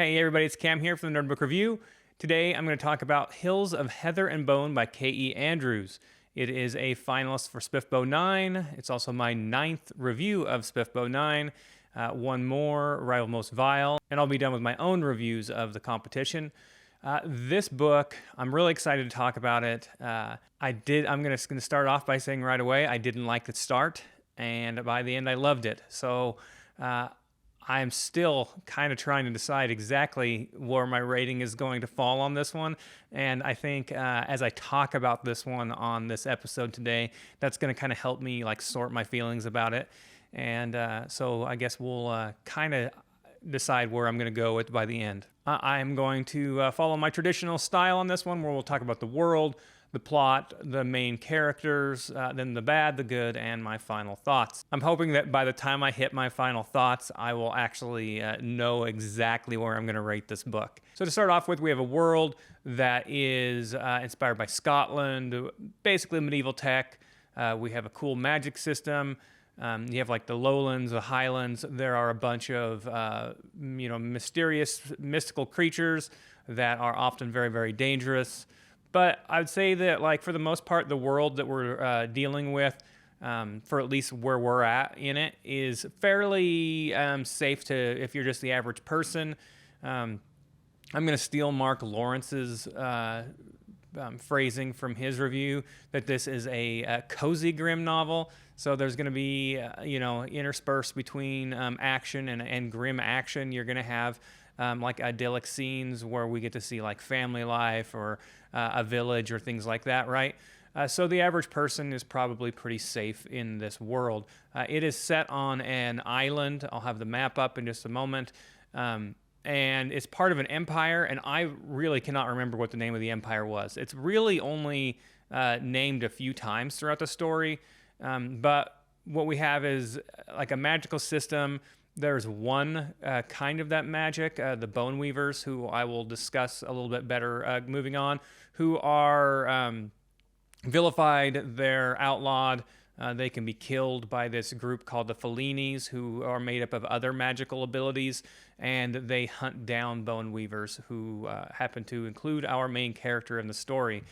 Hey everybody, it's Cam here from the Nerdbook Review. Today I'm going to talk about Hills of Heather and Bone by K.E. Andrews. It is a finalist for SPFBO 9. It's also my 9th review of SPFBO 9. One more, Rival Most Vile, and I'll be done with my own reviews of the competition. This book, I'm really excited to talk about it. I'm going to start off by saying right away, I didn't like the start, and by the end I loved it. So I'm still kind of trying to decide exactly where my rating is going to fall on this one. And I think as I talk about this one on this episode today, that's going to kind of help me like sort my feelings about it. And so I guess we'll kind of decide where I'm going to go with by the end. I'm going to follow my traditional style on this one, where we'll talk about the world, the plot, the main characters, then the bad, the good, and my final thoughts. I'm hoping that by the time I hit my final thoughts, I will actually know exactly where I'm going to rate this book. So to start off with, we have a world that is inspired by Scotland, basically medieval tech. We have a cool magic system. You have like the lowlands, the highlands. There are a bunch of mysterious, mystical creatures that are often very, very dangerous. But I would say that, like, for the most part, the world that we're dealing with, for at least where we're at in it, is fairly safe to, if you're just the average person. I'm going to steal Mark Lawrence's phrasing from his review, that this is a cozy grim novel. So there's going to be, interspersed between action and grim action. You're going to have like idyllic scenes where we get to see like family life or a village or things like that, right? So the average person is probably pretty safe in this world. It is set on an island. I'll have the map up in just a moment. And it's part of an empire, and I really cannot remember what the name of the empire was. It's really only named a few times throughout the story. But what we have is like a magical system. There's one kind of that magic, the Boneweavers, who I will discuss a little bit better moving on, who are vilified, they're outlawed, they can be killed by this group called the Failinis, who are made up of other magical abilities, and they hunt down Boneweavers, who happen to include our main character in the story.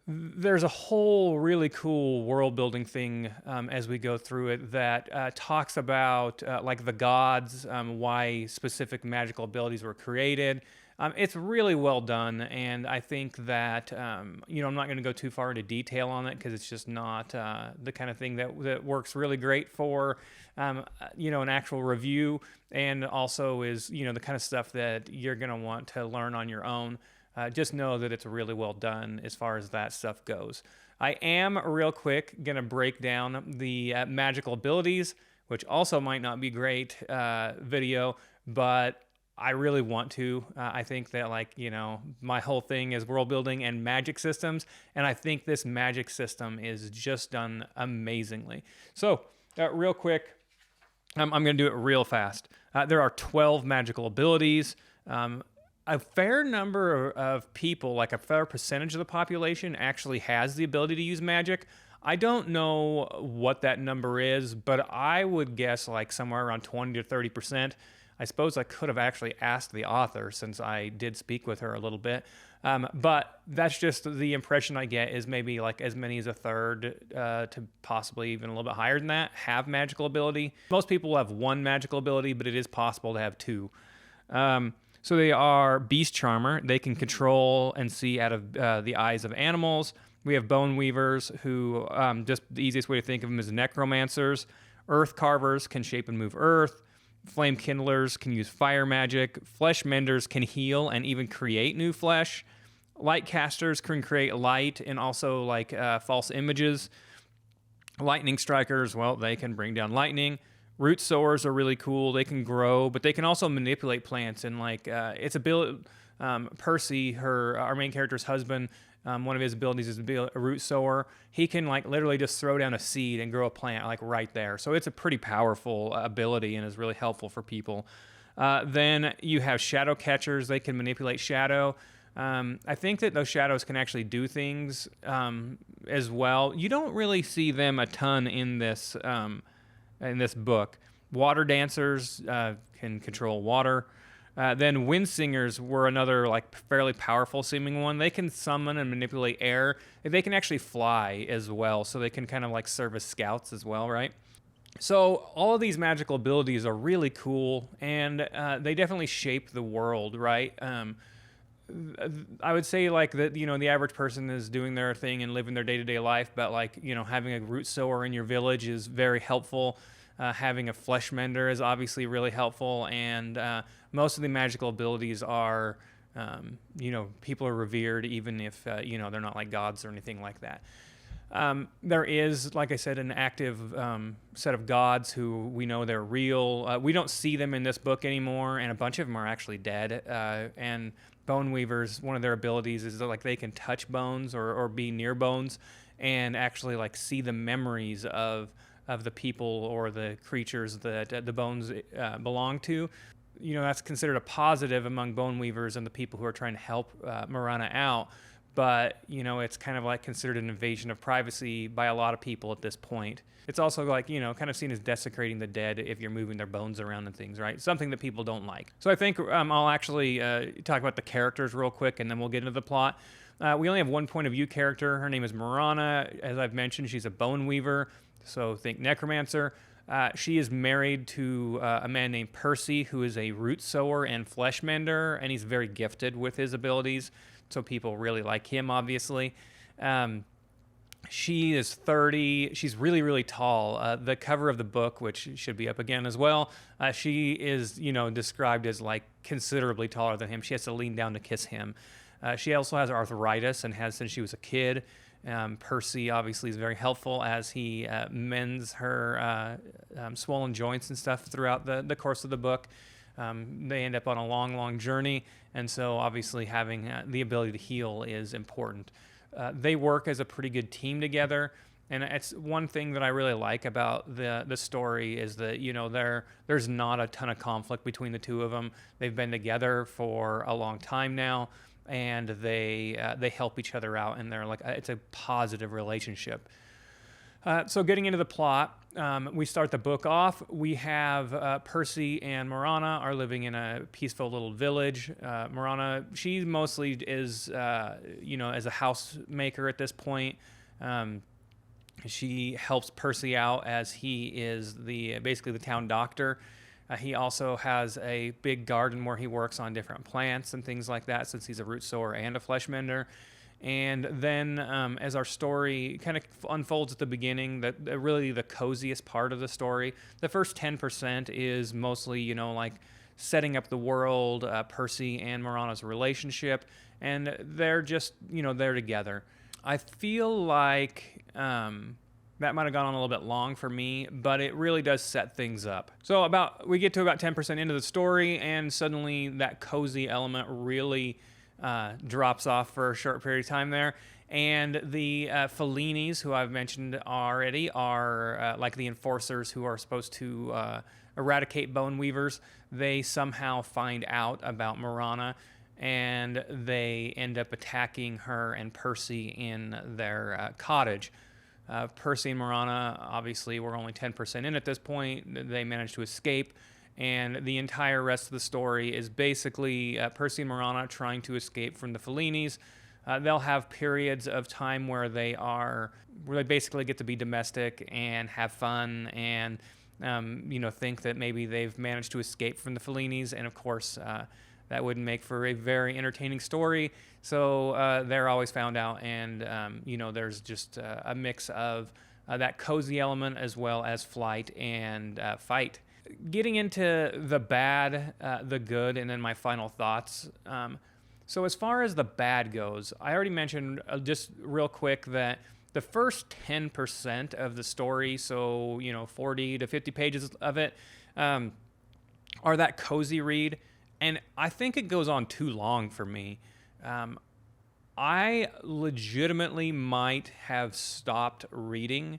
There's a whole really cool world building thing as we go through it that talks about like the gods, why specific magical abilities were created. It's really well done, and I think that I'm not going to go too far into detail on it because it's just not the kind of thing that works really great for an actual review, and also is the kind of stuff that you're going to want to learn on your own. Just know that it's really well done as far as that stuff goes. I am, real quick, going to break down the magical abilities, which also might not be great video, but I really want to. I think that, my whole thing is world building and magic systems, and I think this magic system is just done amazingly. So, real quick, I'm going to do it real fast. There are 12 magical abilities. A fair number of people, like a fair percentage of the population, actually has the ability to use magic. I don't know what that number is, but I would guess like somewhere around 20 to 30%. I suppose I could have actually asked the author, since I did speak with her a little bit. But that's just the impression I get, is maybe like as many as a third to possibly even a little bit higher than that have magical ability. Most people will have one magical ability, but it is possible to have two. So they are Beast Charmer. They can control and see out of the eyes of animals. We have Boneweavers, who just the easiest way to think of them is necromancers. Earth Carvers can shape and move earth. Flame Kindlers can use fire magic. Flesh Menders can heal and even create new flesh. Light Casters can create light and also false images. Lightning Strikers, well, they can bring down lightning. Root sowers are really cool. They can grow, but they can also manipulate plants. And its ability, Percy, our main character's husband, one of his abilities is to be a root sower. He can literally just throw down a seed and grow a plant right there. So it's a pretty powerful ability and is really helpful for people. Then you have shadow catchers. They can manipulate shadow. I think that those shadows can actually do things as well. You don't really see them a ton in this book, Water dancers can control water. Then wind singers were another like fairly powerful seeming one. They can summon and manipulate air. They can actually fly as well, so they can kind of like serve as scouts as well, right? So all of these magical abilities are really cool, and they definitely shape the world, right? I would say like that, the average person is doing their thing and living their day-to-day life, but like, having a root sower in your village is very helpful. Having a flesh mender is obviously really helpful, and most of the magical abilities are, people are revered, even if, they're not like gods or anything like that. There is, like I said, an active set of gods who we know they're real. We don't see them in this book anymore, and a bunch of them are actually dead. And Boneweavers, one of their abilities is that, like, they can touch bones or be near bones and actually like see the memories of the people or the creatures that the bones belong to. That's considered a positive among Boneweavers and the people who are trying to help Morana out. But, it's kind of like considered an invasion of privacy by a lot of people at this point. It's also like, kind of seen as desecrating the dead if you're moving their bones around and things, right? Something that people don't like. So I think I'll actually talk about the characters real quick, and then we'll get into the plot. We only have one point of view character. Her name is Morana. As I've mentioned, she's a Boneweaver, so think necromancer. She is married to a man named Percy, who is a root sower and flesh mender, and he's very gifted with his abilities. So people really like him, obviously. She is 30. She's really, really tall. The cover of the book, which should be up again as well, she is, described as like considerably taller than him. She has to lean down to kiss him. She also has arthritis and has since she was a kid. Percy obviously is very helpful as he mends her swollen joints and stuff throughout the course of the book. They end up on a long, long journey, and so obviously having the ability to heal is important. They work as a pretty good team together, and it's one thing that I really like about the story is that there's not a ton of conflict between the two of them. They've been together for a long time now, and they help each other out, and they're like it's a positive relationship. So getting into the plot, we start the book off. We have Percy and Morana are living in a peaceful little village. Morana, she mostly is, as a housemaker at this point. She helps Percy out as he is basically the town doctor. He also has a big garden where he works on different plants and things like that, since he's a root sower and a flesh mender. And then as our story kind of unfolds at the beginning, really the coziest part of the story, the first 10% is mostly, like setting up the world, Percy and Morana's relationship, and they're just, they're together. I feel like that might have gone on a little bit long for me, but it really does set things up. So we get to about 10% into the story, and suddenly that cozy element really drops off for a short period of time there. And the Failinis, who I've mentioned already, are like the enforcers who are supposed to eradicate Boneweavers. They somehow find out about Morana, and they end up attacking her and Percy in their cottage. Percy and Morana, obviously, were only 10% in at this point. They managed to escape. And the entire rest of the story is basically Percy and Morana trying to escape from the Failinis. They'll have periods of time where they basically get to be domestic and have fun and, think that maybe they've managed to escape from the Failinis. And of course, that wouldn't make for a very entertaining story. So they're always found out, and, there's just a mix of that cozy element as well as flight and fight. Getting into the bad, the good, and then my final thoughts. So as far as the bad goes, I already mentioned just real quick that the first 10% of the story, so 40 to 50 pages of it, are that cozy read, and I think it goes on too long for me. I legitimately might have stopped reading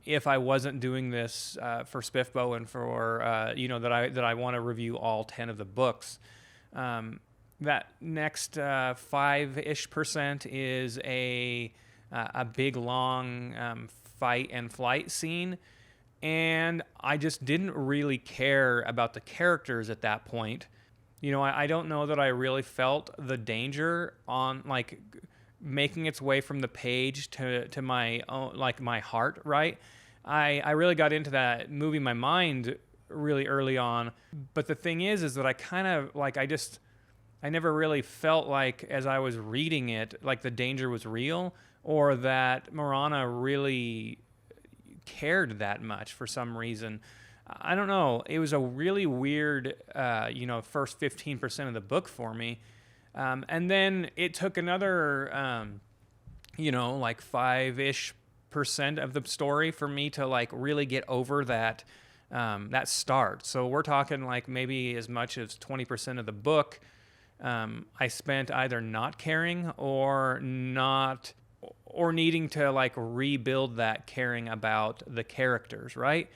if I wasn't doing this for SPFBO and for that I want to review all 10 of the books. That next 5-ish% is a big long fight and flight scene, And I just didn't really care about the characters at that point. I don't know that I really felt the danger on like making its way from the page to my own, like my heart, right? I really got into that movie my mind really early on. But the thing is that I kind of like I never really felt like as I was reading it like the danger was real or that Morana really cared that much for some reason. I don't know. It was a really weird, first 15% of the book for me. And then it took another, like 5-ish% of the story for me to like really get over that start. So we're talking like maybe as much as 20% of the book I spent either not caring or needing to like rebuild that caring about the characters, right?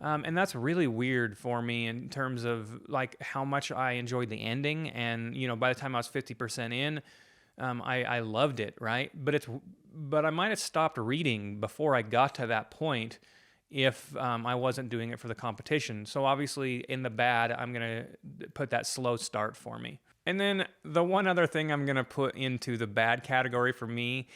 And that's really weird for me in terms of like how much I enjoyed the ending. And by the time I was 50% in, I loved it, right? But I might have stopped reading before I got to that point if I wasn't doing it for the competition. So obviously, in the bad, I'm gonna put that slow start for me. And then the one other thing I'm gonna put into the bad category for me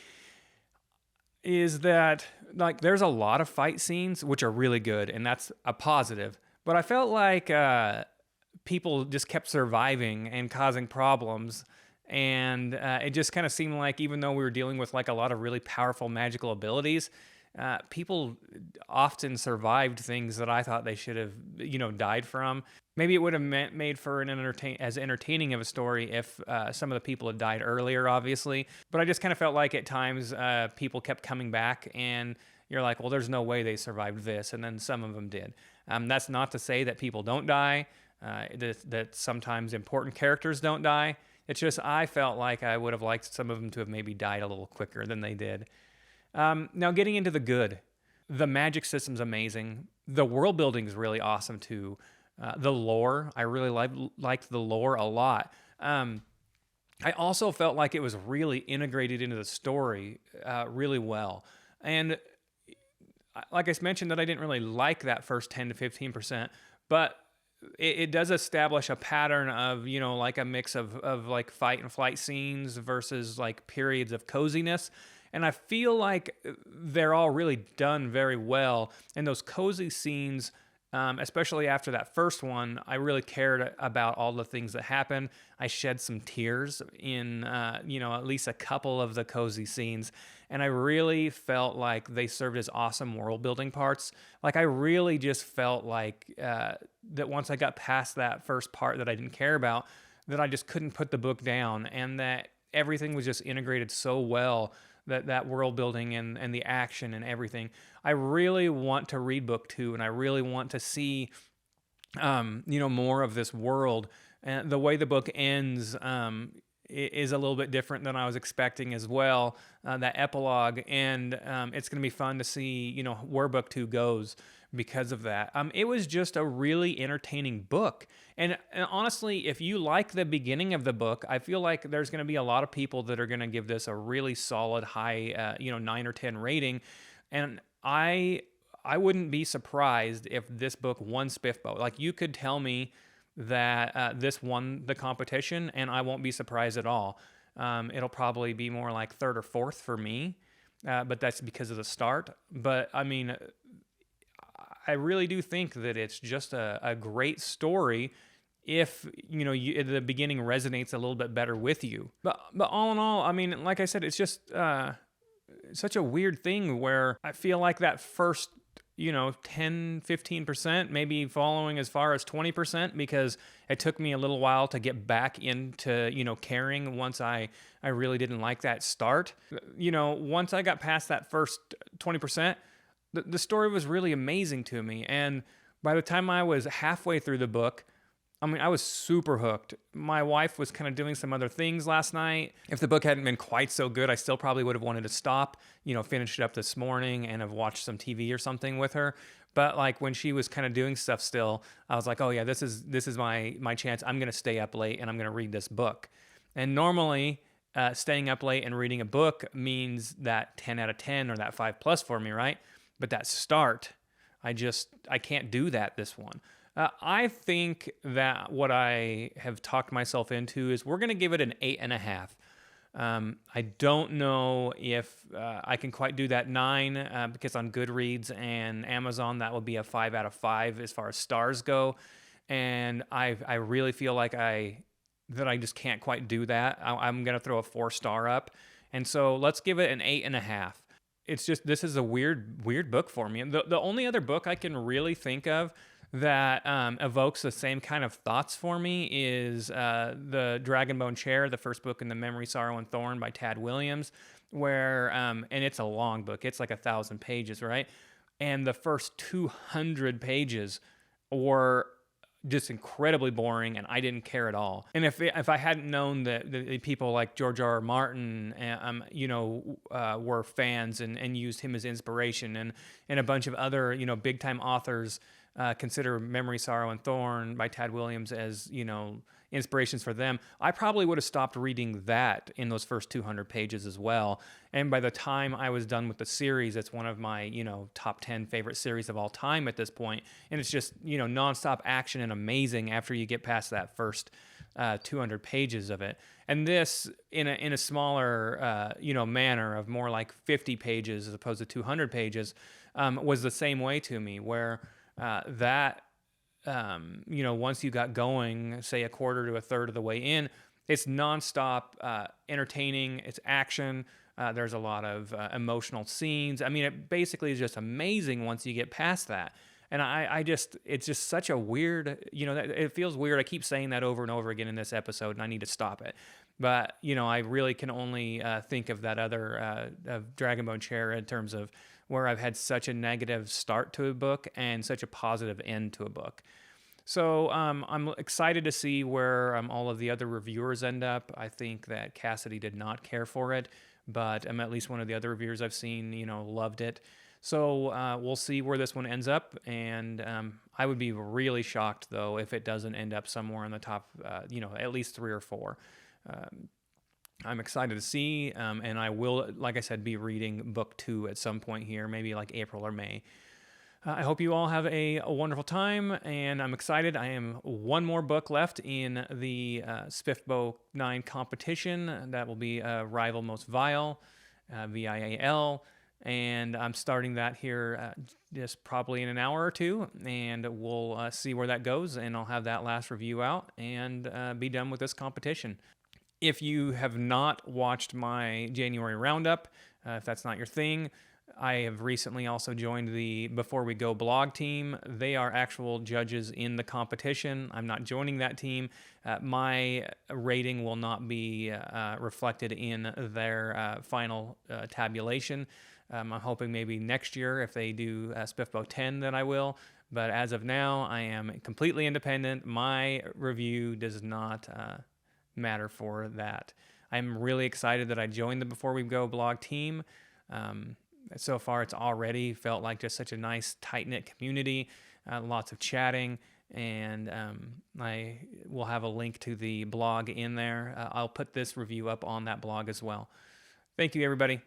is that like there's a lot of fight scenes which are really good, and that's a positive. But I felt like people just kept surviving and causing problems, and it just kind of seemed like even though we were dealing with like a lot of really powerful magical abilities, people often survived things that I thought they should have, died from. Maybe it would have made for an as entertaining of a story if some of the people had died earlier, obviously. But I just kind of felt like at times people kept coming back, and you're like, well, there's no way they survived this, and then some of them did. That's not to say that people don't die, that sometimes important characters don't die. It's just I felt like I would have liked some of them to have maybe died a little quicker than they did. Now, getting into the good, the magic system's amazing. The world building is really awesome too. The lore, I really liked the lore a lot. I also felt like it was really integrated into the story really well. And like I mentioned, that I didn't really like that first 10 to 15%, but it does establish a pattern of, like a mix of like fight and flight scenes versus like periods of coziness. And I feel like they're all really done very well. And those cozy scenes, especially after that first one, I really cared about all the things that happened. I shed some tears in, at least a couple of the cozy scenes. And I really felt like they served as awesome world building parts. Like I really just felt like that once I got past that first part that I didn't care about, that I just couldn't put the book down, and that everything was just integrated so well. That world building and the action and everything. I really want to read book 2, and I really want to see, more of this world. And the way the book ends is a little bit different than I was expecting as well. That epilogue, and it's going to be fun to see, where book 2 goes because of that. It was just a really entertaining book. And honestly, if you like the beginning of the book, I feel like there's going to be a lot of people that are going to give this a really solid high, 9 or 10 rating. And I wouldn't be surprised if this book won SPFBO. Like you could tell me that this won the competition, and I won't be surprised at all. It'll probably be more like third or fourth for me, but that's because of the start. But I mean, I really do think that it's just a great story if, the beginning resonates a little bit better with you. But all in all, I mean, like I said, it's just such a weird thing where I feel like that first, 10, 15%, maybe following as far as 20%, because it took me a little while to get back into, caring once I really didn't like that start. Once I got past that first 20%, the story was really amazing to me. And by the time I was halfway through the book, I mean, I was super hooked. My wife was kind of doing some other things last night. If the book hadn't been quite so good, I still probably would have wanted to stop, finish it up this morning and have watched some TV or something with her. But like when she was kind of doing stuff still, I was like, oh yeah, this is my chance. I'm going to stay up late and I'm going to read this book. And normally, staying up late and reading a book means that 10 out of 10 or that 5+ for me, right? But that start, I can't do that this one. I think that what I have talked myself into is we're going to give it an 8.5. I don't know if I can quite do that 9 because on Goodreads and Amazon that would be a 5 out of 5 as far as stars go, and I really feel like I just can't quite do that. I'm gonna throw a 4-star up, and so let's give it an 8.5. It's just this is a weird book for me. And the only other book I can really think of that evokes the same kind of thoughts for me is the Dragonbone Chair, the first book in the Memory, Sorrow, and Thorn by Tad Williams, where and it's a long book. It's like 1,000 pages, right? And the first 200 pages were just incredibly boring, and I didn't care at all. And if I hadn't known that the people like George R.R. Martin, were fans and used him as inspiration, and a bunch of other big time authors consider Memory, Sorrow, and Thorn by Tad Williams as inspirations for them, I probably would have stopped reading that in those first 200 pages as well. And by the time I was done with the series, it's one of my top 10 favorite series of all time at this point, and it's just nonstop action and amazing after you get past that first 200 pages of it. And this in a smaller manner of more like 50 pages as opposed to 200 pages was the same way to me, where once you got going, say a quarter to a third of the way in, it's nonstop entertaining. It's action. There's a lot of emotional scenes. I mean, it basically is just amazing once you get past that. And it's just such a weird, it feels weird. I keep saying that over and over again in this episode, and I need to stop it. But, I really can only think of that other of Dragonbone Chair in terms of where I've had such a negative start to a book and such a positive end to a book. So I'm excited to see where all of the other reviewers end up. I think that Cassidy did not care for it, but at least one of the other reviewers I've seen, loved it. So we'll see where this one ends up, and I would be really shocked, though, if it doesn't end up somewhere in the top, at least 3 or 4. I'm excited to see, and I will, like I said, be reading book 2 at some point here, maybe like April or May. I hope you all have a wonderful time, and I'm excited. I am one more book left in the SPFBO 9 competition. That will be Rival Most Vile, VIAL, and I'm starting that here just probably in an hour or 2, and we'll see where that goes, and I'll have that last review out and be done with this competition. If you have not watched my January roundup, if that's not your thing, I have recently also joined the Before We Go blog team. They are actual judges in the competition. I'm not joining that team. My rating will not be reflected in their final tabulation. I'm hoping maybe next year, if they do SPFBO 10, that I will. But as of now, I am completely independent. My review does not matter for that. I'm really excited that I joined the Before We Go blog team. So far, it's already felt like just such a nice, tight-knit community, lots of chatting, and I will have a link to the blog in there. I'll put this review up on that blog as well. Thank you, everybody.